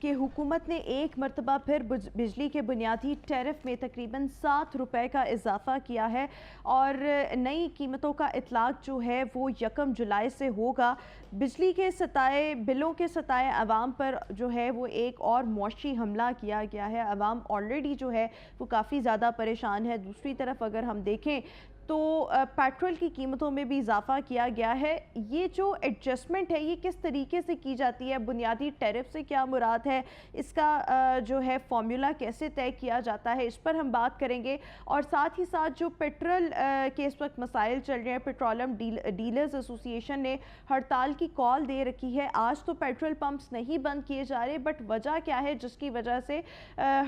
کہ حکومت نے ایک مرتبہ پھر بجلی کے بنیادی ٹیرف میں تقریباً 7 روپے کا اضافہ کیا ہے اور نئی قیمتوں کا اطلاق جو ہے وہ 1 جولائی سے ہوگا۔ بجلی کے بلوں کے ستائے عوام پر جو ہے وہ ایک اور معاشی حملہ کیا گیا ہے۔ عوام آلریڈی جو ہے وہ کافی زیادہ پریشان ہے۔ دوسری طرف اگر ہم دیکھیں تو پیٹرول کی قیمتوں میں بھی اضافہ کیا گیا ہے۔ یہ جو ایڈجسٹمنٹ ہے یہ کس طریقے سے کی جاتی ہے؟ بنیادی ٹیرف سے کیا مراد ہے؟ اس کا جو ہے فارمولا کیسے طے کیا جاتا ہے؟ اس پر ہم بات کریں گے۔ اور ساتھ ہی ساتھ جو پیٹرول کے اس وقت مسائل چل رہے ہیں، پیٹرولیم ڈیلرز ایسوسی ایشن نے ہڑتال کی کال دے رکھی ہے۔ آج تو پیٹرول پمپس نہیں بند کیے جا رہے، بٹ وجہ کیا ہے جس کی وجہ سے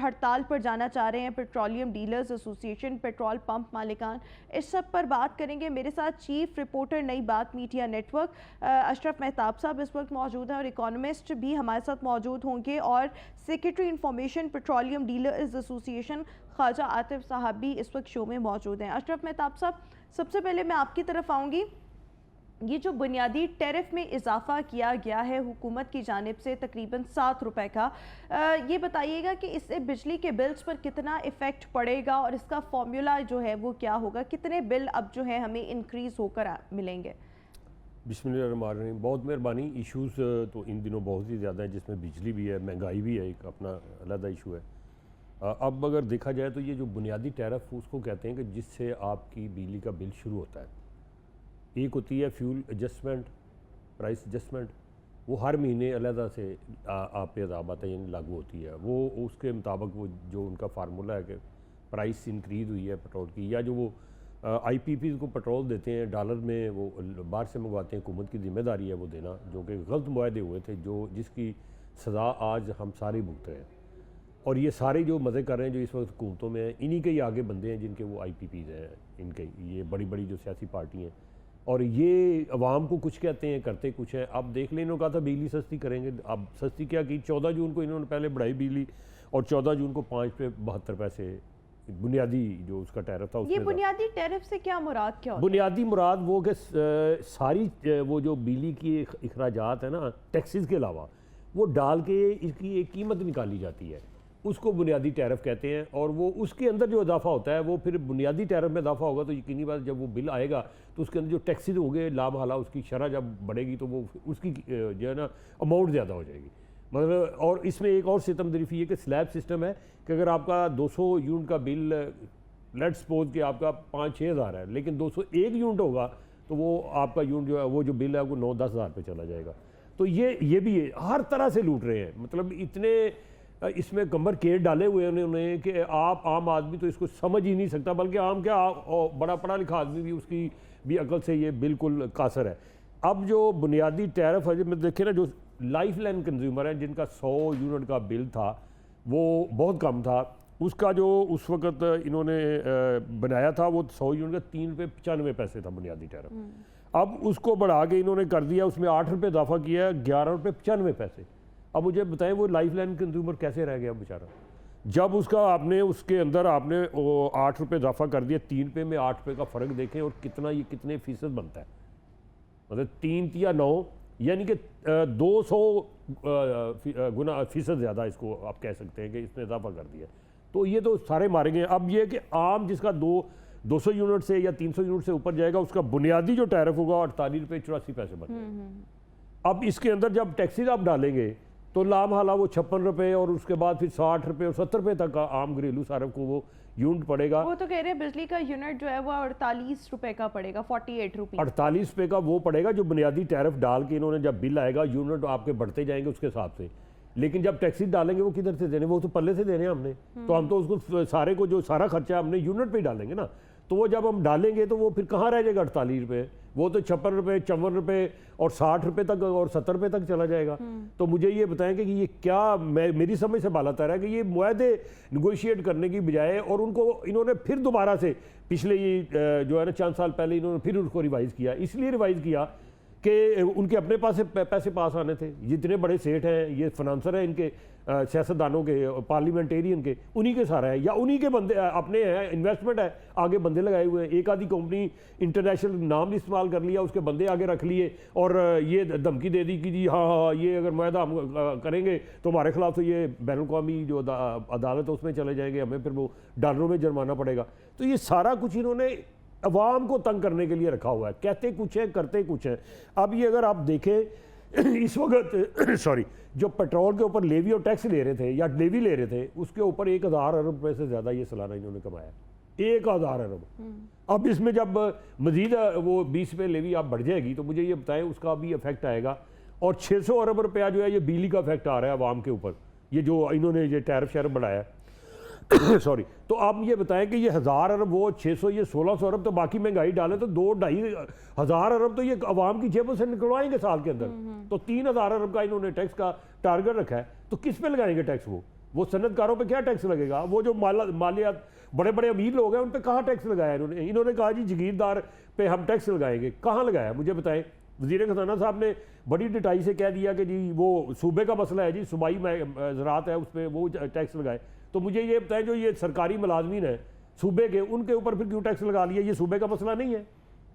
ہڑتال پر جانا چاہ رہے ہیں پیٹرولیم ڈیلرز ایسوسی ایشن، پیٹرول پمپ مالکان؟ اس سب پر بات کریں گے۔ میرے ساتھ چیف رپورٹر نئی بات میڈیا نیٹ ورک اشرف مہتاب صاحب اس وقت موجود ہیں، اور اکانومسٹ بھی ہمارے ساتھ موجود ہوں گے، اور سیکرٹری انفارمیشن پیٹرولیم ڈیلرز ایسوسی ایشن خواجہ عاطف صاحب بھی اس وقت شو میں موجود ہیں۔ اشرف مہتاب صاحب، سب سے پہلے میں آپ کی طرف آؤں گی۔ یہ جو بنیادی ٹیرف میں اضافہ کیا گیا ہے حکومت کی جانب سے تقریباً 7 روپے کا، یہ بتائیے گا کہ اس سے بجلی کے بلز پر کتنا ایفیکٹ پڑے گا اور اس کا فارمولا جو ہے وہ کیا ہوگا؟ کتنے بل اب جو ہے ہمیں انکریز ہو کر ملیں گے؟ بسم اللہ الرحمن الرحیم۔ بہت مہربانی۔ ایشوز تو ان دنوں بہت ہی زیادہ ہیں، جس میں بجلی بھی ہے، مہنگائی بھی ہے، ایک اپنا علیحدہ ایشو ہے۔ اب اگر دیکھا جائے تو یہ جو بنیادی ٹیرف اس کو کہتے ہیں کہ جس سے آپ کی بجلی کا بل شروع ہوتا ہے۔ ایک ہوتی ہے فیول ایڈجسٹمنٹ، پرائس ایڈجسٹمنٹ، وہ ہر مہینے علیحدہ سے آپ پہ عذاب آتا ہے، یعنی لاگو ہوتی ہے۔ وہ اس کے مطابق وہ جو ان کا فارمولہ ہے کہ پرائس انکریز ہوئی ہے پیٹرول کی، یا جو وہ آئی پی پیز کو پیٹرول دیتے ہیں ڈالر میں، وہ باہر سے منگواتے ہیں، حکومت کی ذمہ داری ہے وہ دینا، جو کہ غلط معاہدے ہوئے تھے، جس کی سزا آج ہم سارے بھگت رہے ہیں۔ اور یہ سارے جو مزے کر رہے ہیں جو اس وقت حکومتوں میں ہیں، انہی کے ہی آگے بندے ہیں جن کے وہ آئی پی پیز ہیں، ان کے یہ بڑی بڑی جو سیاسی پارٹی ہیں، اور یہ عوام کو کچھ کہتے ہیں، کرتے کچھ ہیں۔ اب دیکھ لیں، انہوں نے کہا تھا بجلی سستی کریں گے، اب سستی کیا کی؟ 14 جون کو انہوں نے پہلے بڑھائی بجلی، اور 14 جون کو 5 پہ 72 پیسے بنیادی جو اس کا ٹیرف تھا۔ یہ بنیادی ٹیرف سے کیا مراد کیا ہوتا ہے؟ بنیادی مراد وہ کہ ساری وہ جو بجلی کی اخراجات ہیں نا، ٹیکسز کے علاوہ، وہ ڈال کے اس کی ایک قیمت نکالی جاتی ہے، اس کو بنیادی ٹیرف کہتے ہیں۔ اور وہ اس کے اندر جو اضافہ ہوتا ہے وہ پھر بنیادی ٹیرف میں اضافہ ہوگا تو یقینی بات جب وہ بل آئے گا تو اس کے اندر جو ٹیکسز ہوں گے لامحالہ اس کی شرح جب بڑھے گی تو وہ اس کی جو ہے نا اماؤنٹ زیادہ ہو جائے گی۔ مطلب اور اس میں ایک اور ستم دریفی ہے کہ سلیب سسٹم ہے کہ اگر آپ کا 200 یونٹ کا بل، لیٹ سپوز کہ آپ کا 5-6 ہزار ہے، لیکن 201 یونٹ ہوگا تو وہ آپ کا یونٹ جو ہے وہ جو بل ہے وہ 9-10 ہزار پہ چلا جائے گا۔ تو یہ بھی ہے، ہر طرح سے لوٹ رہے ہیں، مطلب اتنے اس میں کمر کیٹ ڈالے ہوئے ہیں انہوں نے کہ آپ عام آدمی تو اس کو سمجھ ہی نہیں سکتا، بلکہ عام کیا بڑا پڑھا لکھا آدمی بھی اس کی بھی عقل سے یہ بالکل قاصر ہے۔ اب جو بنیادی ٹیرف ہے، جب دیکھیں نا جو لائف لائن کنزیومر ہیں جن کا 100 یونٹ کا بل تھا وہ بہت کم تھا، اس کا جو اس وقت انہوں نے بنایا تھا وہ 100 یونٹ کا 3 روپے 95 پیسے تھا بنیادی ٹیرف۔ اب اس کو بڑھا کے انہوں نے کر دیا، اس میں 8 روپے اضافہ کیا ہے، 11 روپے 95 پیسے۔ اب مجھے بتائیں وہ لائف لائن کنزیومر کیسے رہ گیا بیچارہ؟ جب اس کا آپ نے اس کے اندر آپ نے 8 روپے اضافہ کر دیا، 3 روپے میں 8 روپے کا فرق دیکھیں اور کتنا یہ کتنے فیصد بنتا ہے، مطلب 3 یا 9 یعنی کہ 200 گنا فیصد زیادہ اس کو آپ کہہ سکتے ہیں کہ اس نے اضافہ کر دیا۔ تو یہ تو سارے مارے گئے۔ اب یہ کہ عام جس کا 200 یونٹ سے یا 300 یونٹ سے اوپر جائے گا اس کا بنیادی جو ٹیرف ہوگا 48 روپے 84 پیسے بن جائے گا۔ اب اس کے اندر جب ٹیکسیز آپ ڈالیں گے تو لامحالہ وہ 56 روپے اور اس کے بعد پھر 60 روپے اور 70 روپے تک کا عام گھریلو صارف کو وہ یونٹ پڑے گا۔ وہ تو کہہ رہے ہیں بجلی کا یونٹ جو ہے وہ 48 روپے کا پڑے گا، 48 روپے 48 روپے کا وہ پڑے گا جو بنیادی ٹیرف ڈال کے انہوں نے جب بل آئے گا یونٹ آپ کے بڑھتے جائیں گے اس کے حساب سے۔ لیکن جب ٹیکسی ڈالیں گے وہ کدھر سے دینے؟ وہ تو پلے سے دینے ہم نے، تو ہم تو اس کو سارے کو جو سارا خرچہ ہم نے یونٹ پہ ہی ڈالیں گے نا، تو وہ جب ہم ڈالیں گے تو وہ پھر کہاں رہ جائے گا 48 روپے؟ وہ تو 56 روپے 54 روپے اور 60 روپے تک اور 70 روپے تک چلا جائے گا۔ تو مجھے یہ بتائیں کہ یہ کیا، میری سمجھ سے بالاتر ہے کہ یہ معاہدے نیگوشیٹ کرنے کی بجائے اور ان کو انہوں نے پھر دوبارہ سے پچھلے یہ جو ہے نا چند سال پہلے انہوں نے پھر اس کو ریوائز کیا، اس لیے ریوائز کیا کہ ان کے اپنے پاس سے پیسے پاس آنے تھے. یہ اتنے بڑے سیٹ ہیں, یہ فنانسر ہیں ان کے سیاستدانوں کے, پارلیمنٹیرین کے, انہی کے سارا ہے, یا انہی کے بندے اپنے ہیں, انویسٹمنٹ ہے, آگے بندے لگائے ہوئے ہیں. ایک آدھی کمپنی انٹرنیشنل نام استعمال کر لیا, اس کے بندے آگے رکھ لیے اور یہ دھمکی دے دی کہ جی ہاں یہ اگر معاہدہ ہم کریں گے تو ہمارے خلاف تو یہ بین الاقوامی جو عدالت ہے اس میں چلے جائیں گے, ہمیں پھر وہ ڈالروں میں جرمانہ پڑے گا. تو یہ سارا کچھ انہوں نے عوام کو تنگ کرنے کے لیے رکھا ہوا ہے. کہتے کچھ ہیں کرتے کچھ ہیں. اب یہ اگر آپ دیکھیں اس وقت جو پیٹرول کے اوپر لیوی اور ٹیکس لے رہے تھے یا لیوی لے رہے تھے, اس کے اوپر 1000 ارب روپے سے زیادہ یہ سالانہ انہوں نے کمایا. 1000 ارب. اب اس میں جب مزید وہ 20 پہ لیوی آپ بڑھ جائے گی تو مجھے یہ بتائیں اس کا بھی افیکٹ آئے گا. اور 600 ارب روپیہ جو ہے یہ بجلی کا افیکٹ آ رہا ہے عوام کے اوپر, یہ جو انہوں نے یہ ٹیرف شیرف بڑھایا ہے. تو آپ یہ بتائیں کہ یہ 1000 ارب, وہ 600, یہ 1600 ارب, تو باقی مہنگائی ڈالیں تو 2-2.5 ہزار ارب تو یہ عوام کی جیبوں سے نکلوائیں گے سال کے اندر. تو 3000 ارب کا انہوں نے ٹیکس کا ٹارگٹ رکھا ہے. تو کس پہ لگائیں گے ٹیکس؟ وہ صنعت کاروں پہ کیا ٹیکس لگے گا؟ وہ جو مالیات بڑے بڑے امیر لوگ ہیں ان پہ کہاں ٹیکس لگایا انہوں نے کہا جی جگیردار پہ ہم ٹیکس لگائیں گے. کہاں لگایا مجھے بتائیں. وزیر خزانہ صاحب نے بڑی ڈٹائی سے کہہ دیا کہ جی وہ صوبے کا مسئلہ ہے, جی صوبائی زراعت ہے اس پہ وہ ٹیکس لگائے. تو مجھے یہ بتائیں جو یہ سرکاری ملازمین ہیں صوبے کے, ان کے اوپر پھر کیوں ٹیکس لگا لیا؟ یہ صوبے کا مسئلہ نہیں ہے.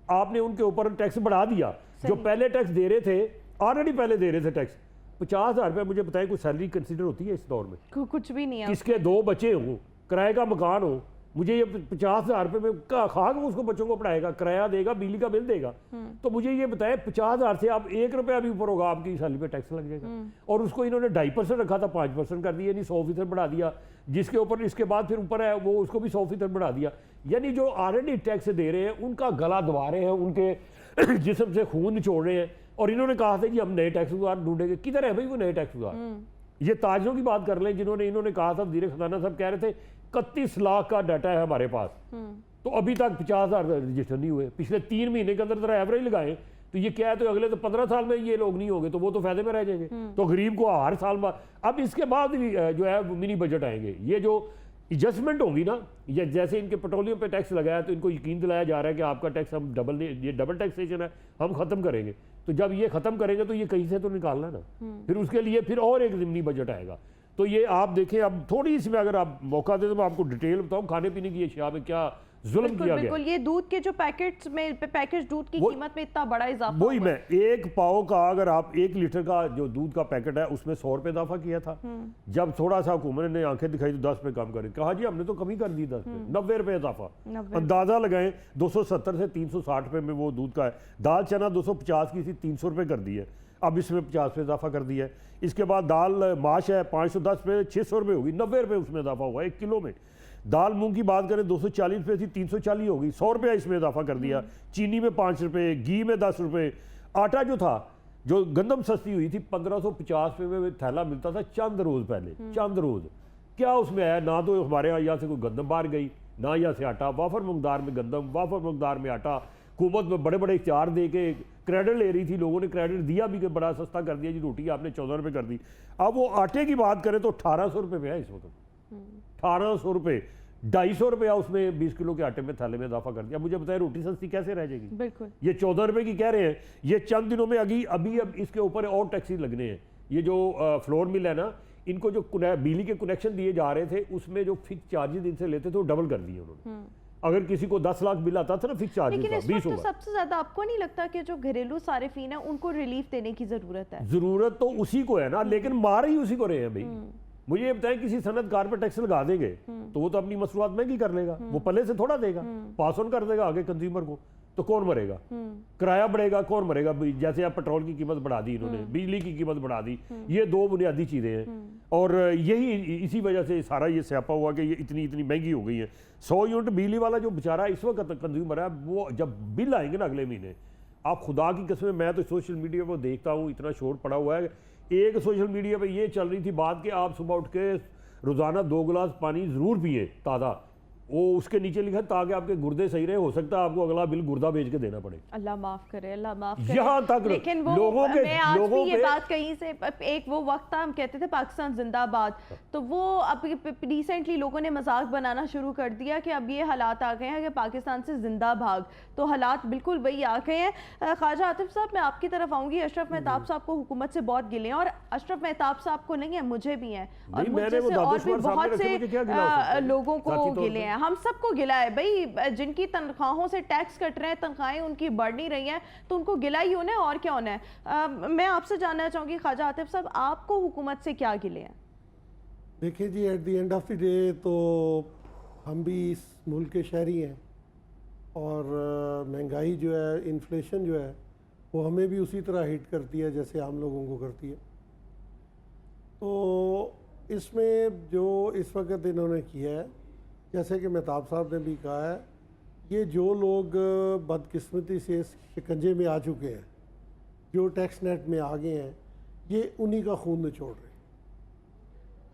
آپ نے ان کے اوپر ٹیکس بڑھا دیا. جو پہلے ٹیکس دے رہے تھے, آلریڈی پہلے دے رہے تھے ٹیکس 50,000 روپے. مجھے بتائیں کوئی سیلری کنسیڈر ہوتی ہے اس دور میں؟ کچھ بھی نہیں ہے. کس کے 2 بچے ہوں, کرائے کا مکان ہو, مجھے یہ 50,000 روپے میں کہاں اس کو بچوں کو پڑھائے گا, کرایہ دے گا, بجلی کا بل دے گا. تو مجھے یہ بتائیں 50,000 سے آپ 1 روپیہ بھی اوپر ہوگا آپ کی سیلری پہ ٹیکس لگ جائے گا. اور اس کو انہوں نے 2.5% رکھا تھا, 5% کر دیا, یعنی 100% بڑھا دیا. جس کے اوپر اس کے بعد پھر اوپر ہے وہ اس کو بھی 100% بڑھا دیا. یعنی جو آلریڈی ٹیکس دے رہے ہیں ان کا گلا دبا رہے ہیں, ان کے جسم سے خون نچوڑ رہے ہیں. اور انہوں نے کہا تھا جی ہم نئے ٹیکس گزار ڈھونڈیں گے. کدھر ہے بھائی وہ نئے ٹیکس گزار؟ یہ تاجروں کی بات کر لیں انہوں نے کہا تھا, وزیر خزانہ صاحب کہہ رہے تھے 31 لاکھ کا ڈیٹا ہے ہمارے پاس, تو ابھی تک 50,000 رجسٹر نہیں ہوئے. پچھلے 3 مہینے کے اندر ذرا ایوریج لگائیں تو یہ کیا ہے, تو اگلے تو 15 سال میں یہ لوگ نہیں ہوں گے تو وہ تو فائدے میں رہ جائیں گے. تو غریب کو ہر سال بعد اب اس کے بعد بھی جو ہے منی بجٹ آئیں گے. یہ جو ایڈجسٹمنٹ ہوگی نا, یہ جیسے ان کے پیٹرولیم پہ ٹیکس لگایا تو ان کو یقین دلایا جا رہا ہے کہ آپ کا ٹیکس ہم ڈبل ٹیکسیشن ہے, ہم ختم کریں گے. تو جب یہ ختم کریں گے تو یہ کہیں سے تو نکالنا نا, پھر اس کے لیے پھر اور ایک ضمنی بجٹ آئے گا. تو یہ آپ دیکھیں, اب تھوڑی اس میں اگر آپ موقع دیں تو میں آپ کو ڈیٹیل بتاؤں کھانے پینے کی اشیاء میں کیا ظلم کیا گیا. بالکل, یہ دودھ کے جو پیکٹس میں پیکج دودھ کی قیمت میں اتنا بڑا اضافہ, وہی میں 1 پاؤ کا اگر آپ 1 لیٹر کا جو دودھ کا پیکٹ ہے اس میں 100 روپے اضافہ کیا تھا. جب تھوڑا سا حکومت نے آنکھیں دکھائی تو 10 پہ کم کرے, کہا جی ہم نے تو کمی کر دی 10 پہ, 90 روپے اضافہ. اندازہ لگائیں 270 سے 360 روپے میں وہ دودھ کا ہے. دال چنا 250 کی تھی, 300 روپے کر دی ہے, اب اس میں 50 پہ اضافہ کر دیا ہے. اس کے بعد دال ماش ہے 510 پہ 600 روپے ہوگی, 90 روپے اس میں اضافہ ہوا 1 کلو میں. دال مونگ کی بات کریں 240 روپے تھی, 340 ہوگی, 100 روپے اس میں اضافہ کر دیا. چینی میں 5 روپے, گھی میں 10 روپے. آٹا جو تھا, جو گندم سستی ہوئی تھی 1550 روپے میں تھیلا ملتا تھا چند روز پہلے, چند روز. کیا اس میں آیا؟ نہ تو ہمارے یہاں سے کوئی گندم باہر گئی, نہ یہاں سے آٹا. وافر مقدار میں گندم, وافر مقدار میں آٹا. حکومت میں بڑے بڑے اختیار دے کے کریڈٹ لے رہی تھی, لوگوں نے کریڈٹ دیا بھی کہ بڑا سستا کر دیا جی, روٹی آپ نے 14 روپے کر دی. اب وہ آٹے کی بات کریں تو 1800 روپے پہ ہے اس وقت, 1800 روپے. 250 روپیہ اس میں 20 کلو کے آٹے میں تھیلے میں اضافہ کر دیا. مجھے بتائیں روٹی سستی کیسے رہ جائے گی؟ بالکل یہ 14 روپے کی کہہ رہے ہیں, یہ چند دنوں میں ابھی اس کے اوپر اور ٹیکسی لگنے ہیں. یہ جو فلور مل ہے نا, ان کو جو بجلی کے کنیکشن دیے جا رہے تھے اس میں جو فکس چارجز ان سے لیتے تھے وہ ڈبل کر دیے انہوں نے. اگر کسی کو 10 لاکھ بل آتا تھا نا فکس چارجز کا, 20 ہوگا. سب سے زیادہ آپ کو نہیں لگتا کہ جو گھریلو صارفین ہیں ان کو ریلیف دینے کی ضرورت ہے؟ ضرورت تو اسی کو ہے نا, لیکن مار ہی اسی کو رہے ہیں بھائی. مجھے یہ بتائیں کسی صنعت کار پہ ٹیکس لگا دیں گے تو وہ تو اپنی مصروفات مہنگی کر لے گا, وہ پلے سے تھوڑا دے گا, پاس آن کر دے گا آگے کنزیومر کو. تو کون مرے گا؟ کرایہ بڑھے گا, کون مرے گا؟ جیسے اب پیٹرول کی قیمت بڑھا دی انہوں نے, بجلی کی قیمت بڑھا دی. یہ 2 بنیادی چیزیں ہیں, اور یہی اسی وجہ سے سارا یہ سیاپا ہوا کہ یہ اتنی مہنگی ہو گئی ہے. 100 یونٹ بجلی والا جو بیچارہ اس وقت کنزیومر ہے, وہ جب بل آئیں گے نا اگلے مہینے, آپ خدا کی قسم, میں تو سوشل میڈیا پہ دیکھتا ہوں اتنا شور پڑا ہوا ہے. ایک سوشل میڈیا پہ یہ چل رہی تھی بات کہ آپ صبح اٹھ کے روزانہ 2 گلاس پانی ضرور پئیں تازہ, وہ اس کے نیچے لکھا تاکہ آپ کے گردے صحیح رہے، ہو سکتا ہے آپ کو اگلا بل گردہ بیچ کے دینا پڑے. اللہ معاف کرے، اللہ معاف کرے. یہاں تک لیکن وہ لوگوں کے میں آج بھی یہ بات کہیں سے ایک وہ وقت تھا ہم کہتے تھے پاکستان زندہ باد، تو وہ اب ریسنٹلی لوگوں نے مذاق بنانا شروع کر دیا کہ اب یہ حالات آ گئے ہیں کہ پاکستان سے زندہ بھاگ، تو حالات بالکل وہی آ گئے ہیں. خواجہ عاطف صاحب میں آپ کی طرف آؤں گی. اشرف مہتاب صاحب کو حکومت سے بہت گلے ہیں، اور اشرف مہتاب صاحب کو نہیں ہے، مجھے بھی ہیں اور مجھ سے اور بھی بہت سے لوگوں کو گلے ہیں. ہم سب کو گلا ہے بھائی، جن کی تنخواہوں سے ٹیکس کٹ رہے ہیں، تنخواہیں ان کی بڑھ نہیں رہی ہیں، تو ان کو گلا ہی ہونا ہے اور کیا ہونا ہے. میں آپ سے جاننا چاہوں گی خواجہ عاطف صاحب، آپ کو حکومت سے کیا گلے ہیں؟ دیکھیں جی، at the end of the day تو ہم بھی اس ملک کے شہری ہیں، اور مہنگائی جو ہے، انفلیشن جو ہے، وہ ہمیں بھی اسی طرح ہٹ کرتی ہے جیسے عام لوگوں کو کرتی ہے. تو اس میں جو اس وقت انہوں نے کیا ہے، جیسے کہ مہتاب صاحب نے بھی کہا ہے، یہ جو لوگ بدقسمتی سے اس شکنجے میں آ چکے ہیں، جو ٹیکس نیٹ میں آ گئے ہیں، یہ انہی کا خون نچوڑ رہے ہیں.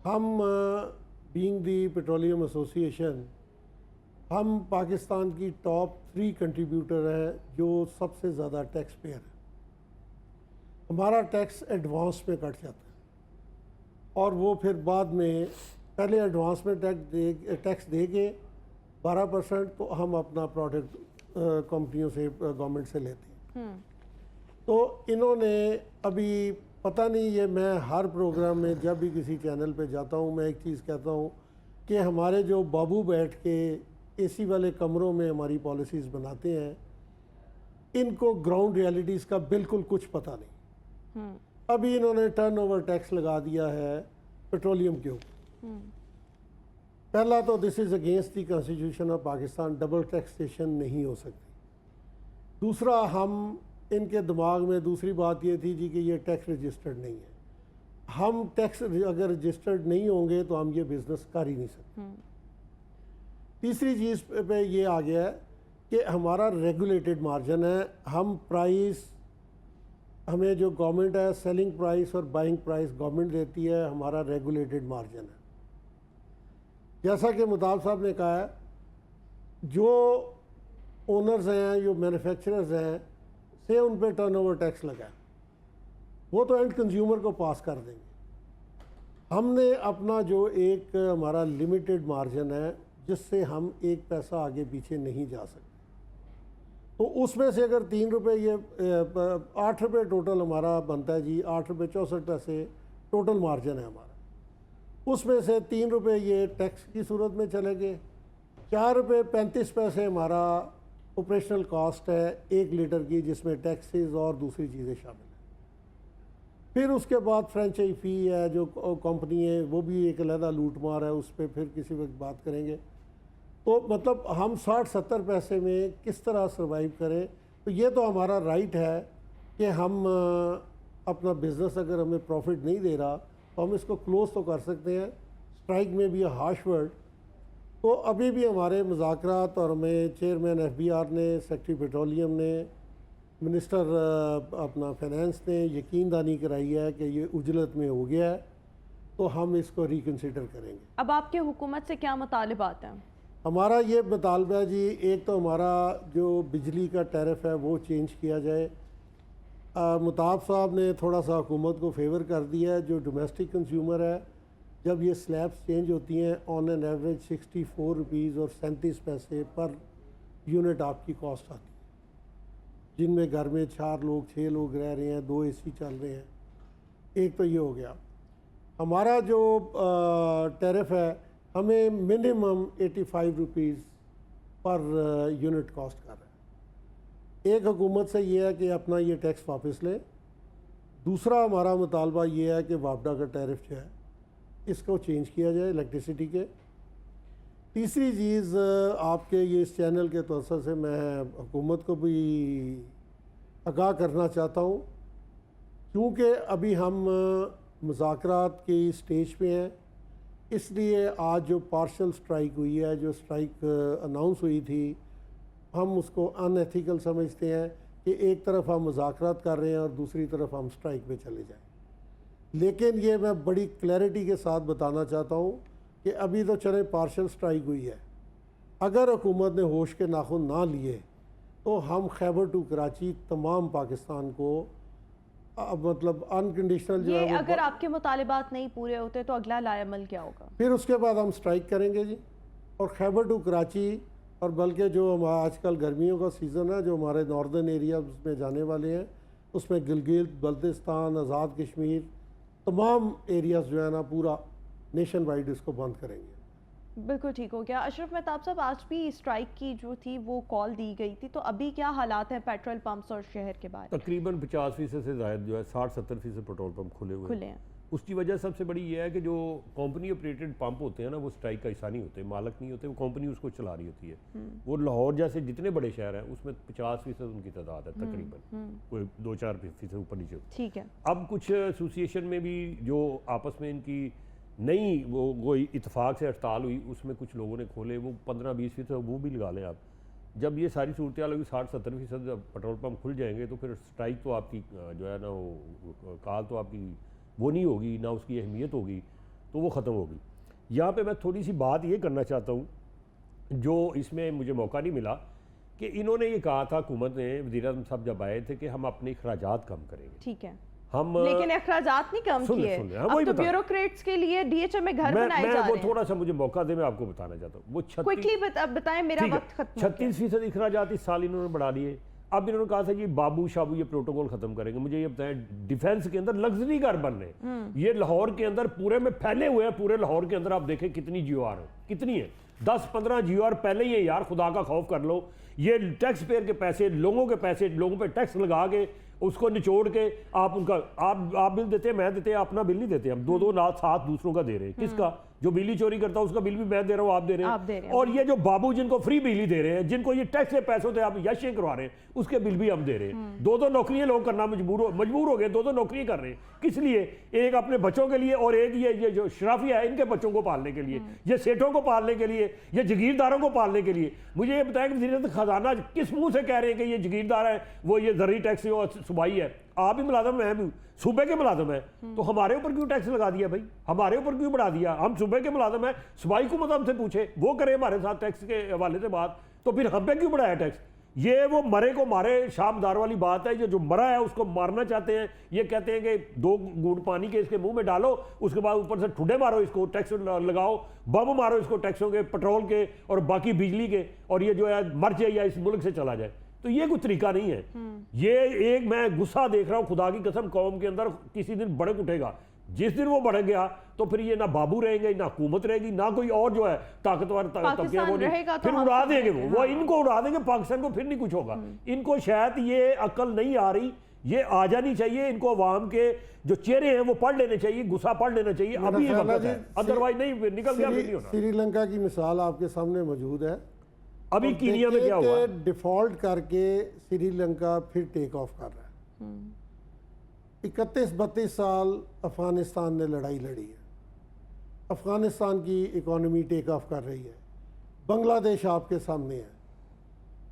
ہم بینگ دی پیٹرولیم ایسوسی ایشن، ہم پاکستان کی ٹاپ 3 کنٹریبیوٹر ہیں جو سب سے زیادہ ٹیکس پیئر ہے. ہمارا ٹیکس ایڈوانس میں کٹ جاتا ہے، اور وہ پھر بعد میں پہلے ایڈوانس میں ٹیکس دے کے 12%، تو ہم اپنا پروڈکٹ کمپنیوں سے، گورنمنٹ سے لیتے ہیں. تو انہوں نے ابھی پتہ نہیں، یہ میں ہر پروگرام میں جب بھی کسی چینل پہ جاتا ہوں میں ایک چیز کہتا ہوں کہ ہمارے جو بابو بیٹھ کے اے سی والے کمروں میں ہماری پالیسیز بناتے ہیں، ان کو گراؤنڈ ریالٹیز کا بالکل کچھ پتہ نہیں. ابھی انہوں نے ٹرن اوور ٹیکس لگا دیا ہے پیٹرولیم کے اوپر. پہلا تو this is against the constitution of Pakistan, double taxation نہیں ہو سکتی. دوسرا، ہم ان کے دماغ میں دوسری بات یہ تھی جی کہ یہ ٹیکس رجسٹرڈ نہیں ہے. ہم ٹیکس اگر رجسٹرڈ نہیں ہوں گے تو ہم یہ بزنس کر ہی نہیں سکتے. تیسری چیز پہ یہ آ گیا ہے کہ ہمارا ریگولیٹڈ مارجن ہے. ہم پرائس، ہمیں جو گورنمنٹ ہے سیلنگ پرائس اور بائنگ پرائس گورنمنٹ دیتی ہے، ہمارا ریگولیٹڈ مارجن ہے. جیسا کہ مہتاب صاحب نے کہا ہے، جو اونرز ہیں، جو مینوفیکچررز ہیں، سے ان پہ ٹرن اوور ٹیکس لگا ہے، وہ تو اینڈ کنزیومر کو پاس کر دیں گے. ہم نے اپنا جو ایک ہمارا لمیٹڈ مارجن ہے، جس سے ہم ایک پیسہ آگے پیچھے نہیں جا سکتے، تو اس میں سے اگر 3 روپے، یہ 8 روپے ٹوٹل ہمارا بنتا ہے جی، 8 روپے 64 پیسے ٹوٹل مارجن ہے ہمارا. اس میں سے 3 روپے یہ ٹیکس کی صورت میں چلے گئے، 4 روپے 35 پیسے ہمارا آپریشنل کاسٹ ہے 1 لیٹر کی، جس میں ٹیکسز اور دوسری چیزیں شامل ہیں. پھر اس کے بعد فرینچائز فی ہے، جو کمپنی ہے وہ بھی ایک علیحدہ لوٹ مار ہے، اس پہ پھر کسی وقت بات کریں گے. تو مطلب ہم 60-70 پیسے میں کس طرح سروائیو کریں. تو یہ تو ہمارا رائٹ ہے کہ ہم اپنا بزنس اگر ہمیں پروفٹ نہیں دے رہا تو ہم اس کو کلوز تو کر سکتے ہیں. اسٹرائک میں بھی ہارش ورڈ. تو ابھی بھی ہمارے مذاکرات، اور ہمیں چیئرمین FBR نے، سیکٹری پیٹرولیم نے، منسٹر اپنا فائنانس نے یقین دہانی کرائی ہے کہ یہ اجلت میں ہو گیا ہے، تو ہم اس کو ریکنسیڈر کریں گے. اب آپ کے حکومت سے کیا مطالبات ہیں؟ ہمارا یہ مطالبہ ہے جی، ایک تو ہمارا جو بجلی کا ٹیرف ہے وہ چینج کیا جائے. مہتاب صاحب نے تھوڑا سا حکومت کو فیور کر دیا ہے. جو ڈومیسٹک کنزیومر ہے، جب یہ سلیبس چینج ہوتی ہیں، آن این ایوریج 64 روپیز اور 37 پیسے پر یونٹ آپ کی کاسٹ آتی ہے، جن میں گھر میں 4 لوگ 6 لوگ رہ رہے ہیں، 2 AC چل رہے ہیں. ایک تو یہ ہو گیا. ہمارا جو ٹیرف ہے، ہمیں minimum 85 rupees per unit cost کر رہا ہے. ایک حکومت سے یہ ہے کہ اپنا یہ ٹیکس واپس لیں. دوسرا ہمارا مطالبہ یہ ہے کہ وابڈا کا ٹیرف جو ہے اس کو چینج کیا جائے الیکٹریسٹی کے. تیسری چیز، آپ کے یہ اس چینل کے توسط سے میں حکومت کو بھی آگاہ کرنا چاہتا ہوں، کیونکہ ابھی ہم مذاکرات کی سٹیج پہ ہیں، اس لیے آج جو پارشل سٹرائک ہوئی ہے، جو سٹرائک اناؤنس ہوئی تھی، ہم اس کو ان ایتھیکل سمجھتے ہیں کہ ایک طرف ہم مذاکرات کر رہے ہیں اور دوسری طرف ہم سٹرائک پہ چلے جائیں. لیکن یہ میں بڑی کلیئرٹی کے ساتھ بتانا چاہتا ہوں کہ ابھی تو چلے پارشل سٹرائک ہوئی ہے، اگر حکومت نے ہوش کے ناخن نہ لیے تو ہم خیبر ٹو کراچی تمام پاکستان کو مطلب انکنڈیشنل جو ہے یہ اگر آپ کے مطالبات نہیں پورے ہوتے تو اگلا لائے عمل کیا ہوگا؟ پھر اس کے بعد ہم سٹرائک کریں گے جی. اور خیبر ٹو کراچی اور بلکہ جو آج کل گرمیوں کا سیزن ہے جو ہمارے ناردرن ایریاز میں جانے والے ہیں اس میں گلگت بلتستان آزاد کشمیر تمام ایریاز جو ہے نا پورا نیشن وائڈ اس کو بند کریں گے. بالکل ٹھیک ہو گیا. اشرف مہتاب صاحب آج بھی اسٹرائک کی جو تھی وہ کال دی گئی تھی تو ابھی کیا حالات ہیں پیٹرول پمپس اور شہر کے بعد؟ تقریباً 50% سے زائد جو ہے 60-70% پیٹرول پمپ کھلے ہیں. اس کی وجہ سب سے بڑی یہ ہے کہ جو کمپنی آپریٹڈ پمپ ہوتے ہیں نا وہ اسٹرائک کا حصہ نہیں ہوتے, مالک نہیں ہوتے, وہ کمپنی اس کو چلا رہی ہوتی ہے. وہ لاہور جیسے جتنے بڑے شہر ہیں اس میں 50% ان کی تعداد ہے تقریباً, کوئی 2-4% اوپر نیچے. ٹھیک ہے. اب کچھ ایسوسیشن میں بھی جو آپس میں ان کی نئی وہ اتفاق سے ہڑتال ہوئی اس میں کچھ لوگوں نے کھولے, وہ 15-20% وہ بھی لگا لیں آپ. جب یہ ساری صورتحال ہوگی 60-70% جب پیٹرول پمپ کھل جائیں گے تو پھر اسٹرائک تو آپ کی جو ہے نا وہ کال تو آپ کی وہ نہیں ہوگی, نہ اس کی اہمیت ہوگی, تو وہ ختم ہوگی. یہاں پہ میں تھوڑی سی بات یہ کرنا چاہتا ہوں جو اس میں مجھے موقع نہیں ملا کہ انہوں نے یہ کہا تھا حکومت نے, وزیر اعظم صاحب جب آئے تھے کہ ہم اپنے اخراجات کم کریں گے. ٹھیک ہے, ہم لیکن اخراجات نہیں کم کیے, اب تو بیوروکریٹس کے لیے ڈی ایچ ایم میں گھر بنائے جا رہے ہیں. وہ تھوڑا سا مجھے موقع دے, میں آپ کو بتانا چاہتا ہوں. وہ کوئکلی بتائیں, میرا وقت ختم ہو گیا. 36% اخراجات اس سال انہوں نے بڑھا لیے. اب انہوں نے کہا تھا جی بابو شابو یہ پروٹوکول ختم کریں گے. مجھے یہ بتائیں ڈیفینس کے اندر لگژری گھر بن رہے ہیں, یہ لاہور کے اندر پورے میں پھیلے ہوئے ہیں. پورے لاہور کے اندر آپ دیکھیں کتنی جیو آر ہیں, کتنی ہیں, 10-15 جیو آر پہلے ہی ہے یار, خدا کا خوف کر لو. یہ ٹیکس پیئر کے پیسے, لوگوں کے پیسے, لوگوں پہ ٹیکس لگا کے اس کو نچوڑ کے آپ ان کا آپ بل دیتے ہیں, میں دیتے ہیں, اپنا بل نہیں دیتے ہم, 2 ساتھ دوسروں کا دے رہے ہیں. کس کا؟ جو بجلی چوری کرتا ہے اس کا بل بھی میں دے رہا ہوں, آپ دے رہے ہیں. اور یہ جو بابو جن کو فری بجلی دے رہے ہیں, جن کو یہ ٹیکس کے پیسوں سے آپ یشیں کروا رہے ہیں, اس کے بل بھی ہم دے رہے ہیں. 2 نوکریاں لوگ کرنا مجبور ہو گئے, 2 نوکریاں کر رہے ہیں. کس لیے؟ ایک اپنے بچوں کے لیے اور ایک یہ جو شرافیہ ہے ان کے بچوں کو پالنے کے لیے, یہ سیٹوں کو پالنے کے لیے, یہ جگیرداروں کو پالنے کے لیے. مجھے یہ بتائیں کہ وزیر خزانہ کس منہ سے کہہ رہے ہیں کہ یہ جگیردار ہے, وہ یہ زرعی ٹیکس صوبائی ہے. آپ بھی ملازم, میں بھی صوبے کے ملازم ہیں, تو ہمارے اوپر کیوں ٹیکس لگا دیا بھائی, ہمارے اوپر کیوں بڑھا دیا؟ ہم صوبے کے ملازم ہیں, صوبائی حکومت ہم سے پوچھے, وہ کرے ہمارے ساتھ ٹیکس کے حوالے سے بات, تو پھر ہم پہ کیوں بڑھایا ٹیکس؟ یہ وہ مرے کو مارے شامدار والی بات ہے. یہ جو مرا ہے اس کو مارنا چاہتے ہیں, یہ کہتے ہیں کہ 2 گھونٹ پانی کے اس کے منہ میں ڈالو, اس کے بعد اوپر سے ٹھڈے مارو, اس کو ٹیکس لگاؤ, بم مارو اس کو ٹیکسوں کے, پیٹرول کے اور باقی بجلی کے, اور یہ جو ہے مر جائے یا اس ملک سے چلا جائے. تو یہ کوئی طریقہ نہیں ہے. یہ ایک میں غصہ دیکھ رہا ہوں خدا کی قسم, قوم کے اندر کسی دن بڑک اٹھے گا. جس دن وہ بڑھ گیا تو پھر یہ نہ بابو رہیں گے, نہ حکومت رہے گی, نہ کوئی اور جو ہے طاقتور طبقے, وہ پھر اڑا دیں گے, وہ ان کو اڑا دیں گے, پاکستان کو پھر نہیں کچھ ہوگا. ان کو شاید یہ عقل نہیں آ رہی, یہ آ جانی چاہیے. ان کو عوام کے جو چہرے ہیں وہ پڑھ لینے چاہیے, غصہ پڑھ لینا چاہیے, ابھی یہ وقت ہے, ادروائز نہیں نکل گیا نہیں ہونا. سری لنکا کی مثال آپ کے سامنے موجود ہے. ابھی کینیا میں کیا ہوا, ڈیفالٹ کر کے سری لنکا پھر ٹیک آف کر رہا ہے. 31-32 سال افغانستان نے لڑائی لڑی ہے, افغانستان کی اکانومی ٹیک آف کر رہی ہے, بنگلہ دیش آپ کے سامنے ہے,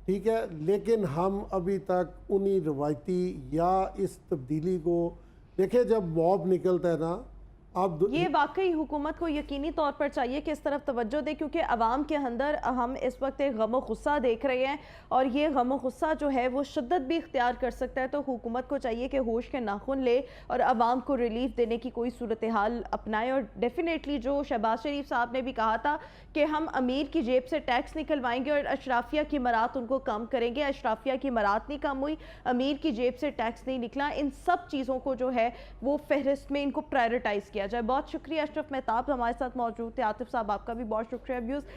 ٹھیک ہے, لیکن ہم ابھی تک انہی روایتی یا اس تبدیلی کو دیکھیں. جب موب نکلتا ہے نا, یہ واقعی حکومت کو یقینی طور پر چاہیے کہ اس طرف توجہ دے, کیونکہ عوام کے اندر ہم اس وقت ایک غم و غصہ دیکھ رہے ہیں, اور یہ غم و غصہ جو ہے وہ شدت بھی اختیار کر سکتا ہے. تو حکومت کو چاہیے کہ ہوش کے ناخن لے اور عوام کو ریلیف دینے کی کوئی صورتحال اپنائے. اور ڈیفینیٹلی جو شہباز شریف صاحب نے بھی کہا تھا کہ ہم امیر کی جیب سے ٹیکس نکلوائیں گے اور اشرافیہ کی مرات ان کو کم کریں گے. اشرافیہ کی مرات نہیں کم ہوئی, امیر کی جیب سے ٹیکس نہیں نکلا. ان سب چیزوں کو جو ہے وہ فہرست میں ان کو پرائرٹائز کیا جائے. بہت شکریہ اشرف مہتاب ہمارے ساتھ موجود تھے. عاطف صاحب آپ کا بھی بہت شکریہ.